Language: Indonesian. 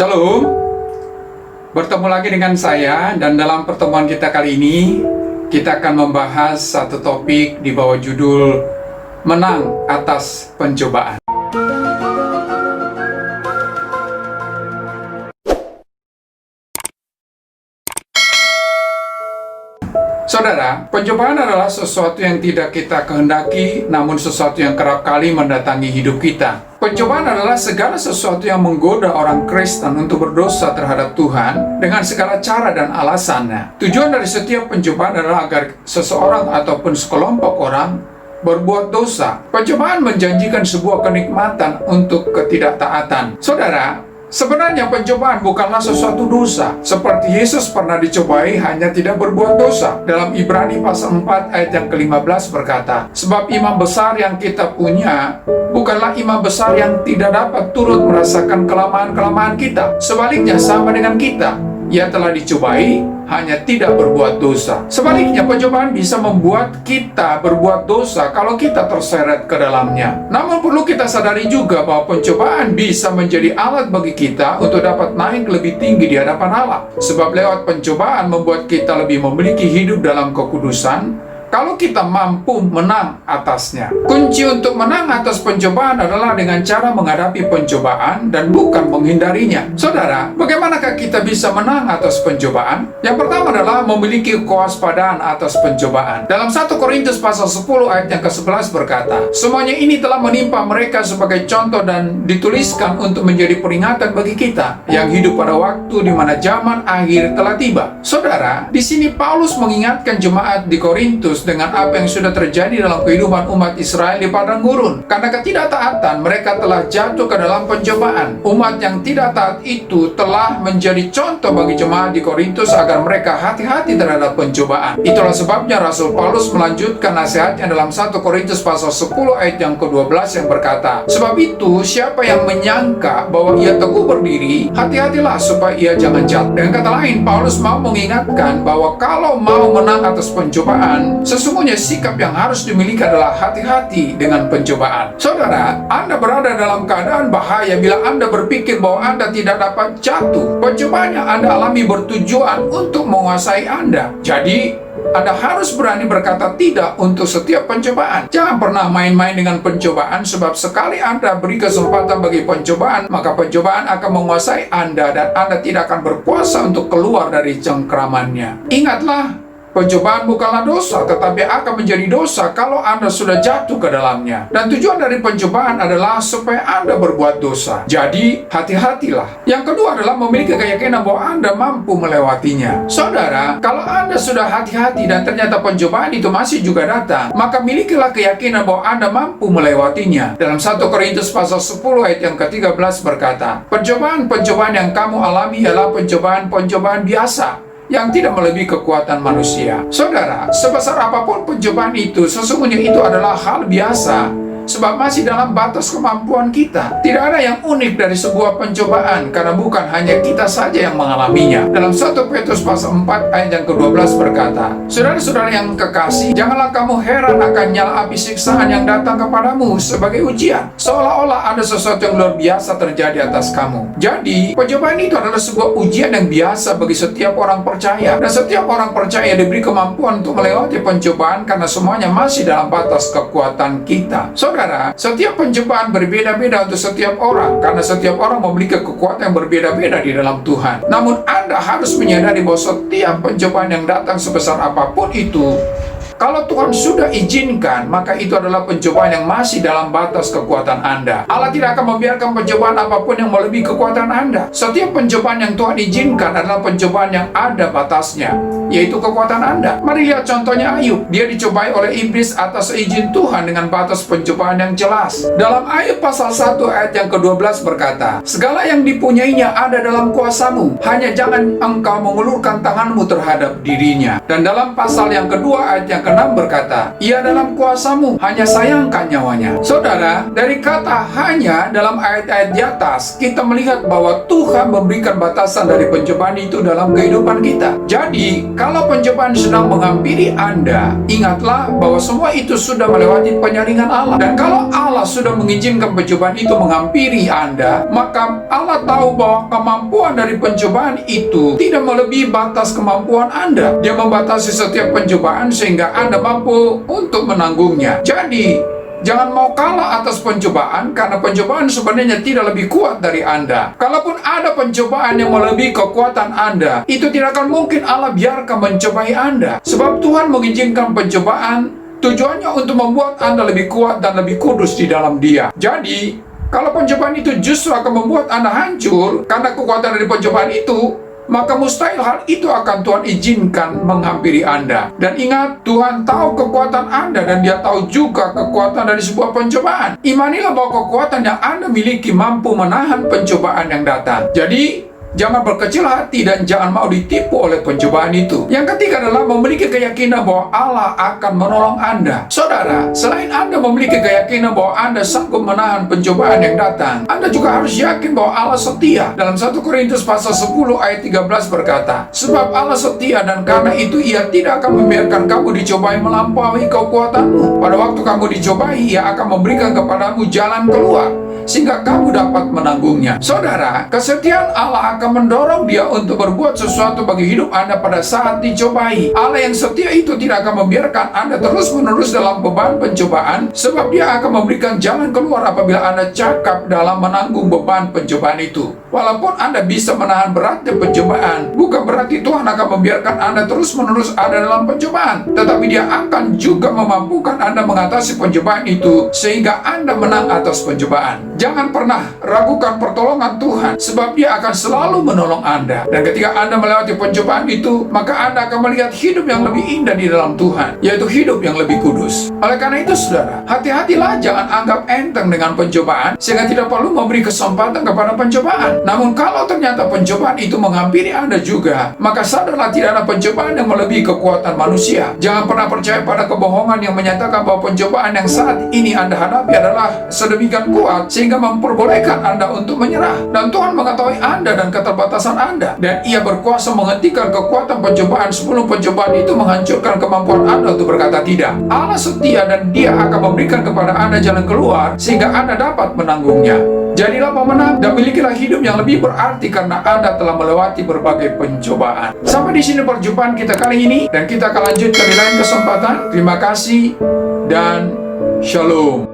Shalom, bertemu lagi dengan saya dan dalam pertemuan kita kali ini kita akan membahas satu topik di bawah judul Menang Atas Pencobaan. Saudara, pencobaan adalah sesuatu yang tidak kita kehendaki, namun sesuatu yang kerap kali mendatangi hidup kita. Pencobaan adalah segala sesuatu yang menggoda orang Kristen untuk berdosa terhadap Tuhan dengan segala cara dan alasannya. Tujuan dari setiap pencobaan adalah agar seseorang ataupun sekelompok orang berbuat dosa. Pencobaan menjanjikan sebuah kenikmatan untuk ketidaktaatan. Saudara, sebenarnya pencobaan bukanlah sesuatu dosa. Seperti Yesus pernah dicobai hanya tidak berbuat dosa. Dalam Ibrani pasal 4 ayat yang ke-15 berkata, "Sebab imam besar yang kita punya bukanlah imam besar yang tidak dapat turut merasakan kelemahan-kelemahan kita. Sebaliknya sama dengan kita. Ia telah dicobai, hanya tidak berbuat dosa." Sebaliknya, pencobaan bisa membuat kita berbuat dosa kalau kita terseret ke dalamnya. Namun perlu kita sadari juga bahwa pencobaan bisa menjadi alat bagi kita untuk dapat naik lebih tinggi di hadapan Allah. Sebab lewat pencobaan membuat kita lebih memiliki hidup dalam kekudusan, kalau kita mampu menang atasnya. Kunci untuk menang atas pencobaan adalah dengan cara menghadapi pencobaan dan bukan menghindarinya. Saudara, bagaimanakah kita bisa menang atas pencobaan? Yang pertama adalah memiliki kewaspadaan atas pencobaan. Dalam 1 Korintus pasal 10 ayat yang ke-11 berkata, "Semuanya ini telah menimpa mereka sebagai contoh dan dituliskan untuk menjadi peringatan bagi kita yang hidup pada waktu di mana zaman akhir telah tiba." Saudara, di sini Paulus mengingatkan jemaat di Korintus dengan apa yang sudah terjadi dalam kehidupan umat Israel di padang gurun. Karena ketidaktaatan, mereka telah jatuh ke dalam pencobaan. Umat yang tidak taat itu telah menjadi contoh bagi jemaat di Korintus agar mereka hati-hati terhadap pencobaan. Itulah sebabnya Rasul Paulus melanjutkan nasihatnya dalam 1 Korintus pasal 10 ayat yang ke-12 yang berkata, "Sebab itu, siapa yang menyangka bahwa ia teguh berdiri, hati-hatilah supaya ia jangan jatuh." Dengan kata lain, Paulus mau mengingatkan bahwa kalau mau menang atas pencobaan, sesungguhnya sikap yang harus dimiliki adalah hati-hati dengan pencobaan. Saudara, Anda berada dalam keadaan bahaya bila Anda berpikir bahwa Anda tidak dapat jatuh. Pencobaan yang Anda alami bertujuan untuk menguasai Anda. Jadi, Anda harus berani berkata tidak untuk setiap pencobaan. Jangan pernah main-main dengan pencobaan, sebab sekali Anda beri kesempatan bagi pencobaan, maka pencobaan akan menguasai Anda dan Anda tidak akan berkuasa untuk keluar dari cengkramannya. Ingatlah, pencobaan bukanlah dosa, tetapi akan menjadi dosa kalau Anda sudah jatuh ke dalamnya. Dan tujuan dari pencobaan adalah supaya Anda berbuat dosa. Jadi, hati-hatilah. Yang kedua adalah memiliki keyakinan bahwa Anda mampu melewatinya. Saudara, kalau Anda sudah hati-hati dan ternyata pencobaan itu masih juga datang, maka milikilah keyakinan bahwa Anda mampu melewatinya. Dalam 1 Korintus pasal 10 ayat yang ke-13 berkata, "Pencobaan-pencobaan yang kamu alami ialah pencobaan-pencobaan biasa yang tidak melebihi kekuatan manusia." Saudara, sebesar apapun pencobaan itu, sesungguhnya itu adalah hal biasa, sebab masih dalam batas kemampuan kita. Tidak ada yang unik dari sebuah pencobaan, karena bukan hanya kita saja yang mengalaminya. Dalam 1 Petrus pasal 4 ayat yang ke-12 berkata, "Saudara-saudara yang kekasih, janganlah kamu heran akan nyala api siksaan yang datang kepadamu sebagai ujian, seolah-olah ada sesuatu yang luar biasa terjadi atas kamu." Jadi, pencobaan itu adalah sebuah ujian yang biasa bagi setiap orang percaya. Dan setiap orang percaya diberi kemampuan untuk melewati pencobaan karena semuanya masih dalam batas kekuatan kita. Saudara, setiap pencobaan berbeda-beda untuk setiap orang, karena setiap orang memiliki kekuatan yang berbeda-beda di dalam Tuhan. Namun Anda harus menyadari bahwa setiap pencobaan yang datang sebesar apapun itu, kalau Tuhan sudah izinkan, maka itu adalah pencobaan yang masih dalam batas kekuatan Anda. Allah tidak akan membiarkan pencobaan apapun yang melebihi kekuatan Anda. Setiap pencobaan yang Tuhan izinkan adalah pencobaan yang ada batasnya, yaitu kekuatan Anda. Mari lihat contohnya Ayub. Dia dicobai oleh iblis atas izin Tuhan dengan batas pencobaan yang jelas. Dalam Ayub pasal 1 ayat yang ke-12 berkata, "Segala yang dipunyainya ada dalam kuasamu, hanya jangan engkau mengulurkan tanganmu terhadap dirinya." Dan dalam pasal yang kedua ayat yang 6 berkata, "Ia dalam kuasamu, hanya sayangkan nyawanya." Saudara, dari kata "hanya" dalam ayat-ayat di atas, kita melihat bahwa Tuhan memberikan batasan dari pencobaan itu dalam kehidupan kita. Jadi, kalau pencobaan sedang menghampiri Anda, ingatlah bahwa semua itu sudah melewati penyaringan Allah. Dan kalau Allah sudah mengizinkan pencobaan itu menghampiri Anda, maka Allah tahu bahwa kemampuan dari pencobaan itu tidak melebihi batas kemampuan Anda. Dia membatasi setiap pencobaan sehingga Anda mampu untuk menanggungnya. Jadi, jangan mau kalah atas pencobaan, karena pencobaan sebenarnya tidak lebih kuat dari Anda. Kalaupun ada pencobaan yang melebihi kekuatan Anda, itu tidak akan mungkin Allah biarkan mencobai Anda. Sebab Tuhan mengizinkan pencobaan, tujuannya untuk membuat Anda lebih kuat dan lebih kudus di dalam Dia. Jadi, kalau pencobaan itu justru akan membuat Anda hancur karena kekuatan dari pencobaan itu, maka mustahil hal itu akan Tuhan izinkan menghampiri Anda. Dan ingat, Tuhan tahu kekuatan Anda dan Dia tahu juga kekuatan dari sebuah pencobaan. Imanilah bahwa kekuatan yang Anda miliki mampu menahan pencobaan yang datang. Jadi, jangan berkecil hati dan jangan mau ditipu oleh pencobaan itu. Yang ketiga adalah memiliki keyakinan bahwa Allah akan menolong Anda. Saudara, selain Anda memiliki keyakinan bahwa Anda sanggup menahan pencobaan yang datang, Anda juga harus yakin bahwa Allah setia. Dalam 1 Korintus pasal 10 ayat 13 berkata, "Sebab Allah setia dan karena itu Ia tidak akan membiarkan kamu dicobai melampaui kekuatanmu. Pada waktu kamu dicobai, Ia akan memberikan kepadamu jalan keluar, sehingga kamu dapat menanggungnya." Saudara, kesetiaan Allah akan mendorong Dia untuk berbuat sesuatu bagi hidup Anda pada saat dicobai. Allah yang setia itu tidak akan membiarkan Anda terus-menerus dalam beban pencobaan, sebab Dia akan memberikan jalan keluar apabila Anda cakap dalam menanggung beban pencobaan itu. Walaupun Anda bisa menahan beratnya pencobaan, bukan berarti Tuhan akan membiarkan Anda terus-menerus ada dalam pencobaan, tetapi Dia akan juga memampukan Anda mengatasi pencobaan itu sehingga Anda menang atas pencobaan. Jangan pernah ragukan pertolongan Tuhan, sebab Dia akan selalu menolong Anda. Dan ketika Anda melewati pencobaan itu, maka Anda akan melihat hidup yang lebih indah di dalam Tuhan, yaitu hidup yang lebih kudus. Oleh karena itu, saudara, hati-hatilah, jangan anggap enteng dengan pencobaan, sehingga tidak perlu memberi kesempatan kepada pencobaan. Namun kalau ternyata pencobaan itu menghampiri Anda juga, maka sadarlah tidak ada pencobaan yang melebihi kekuatan manusia. Jangan pernah percaya pada kebohongan yang menyatakan bahwa pencobaan yang saat ini Anda hadapi adalah sedemikian kuat sehingga memperbolehkan Anda untuk menyerah. Dan Tuhan mengetahui Anda dan keterbatasan Anda, dan Ia berkuasa menghentikan kekuatan pencobaan sebelum pencobaan itu menghancurkan kemampuan Anda untuk berkata tidak. Allah setia dan Dia akan memberikan kepada Anda jalan keluar sehingga Anda dapat menanggungnya. Jadilah pemenang dan milikilah hidup yang lebih berarti karena Anda telah melewati berbagai pencobaan. Sampai di sini perjumpaan kita kali ini, dan kita akan lanjutkan di lain kesempatan. Terima kasih dan shalom.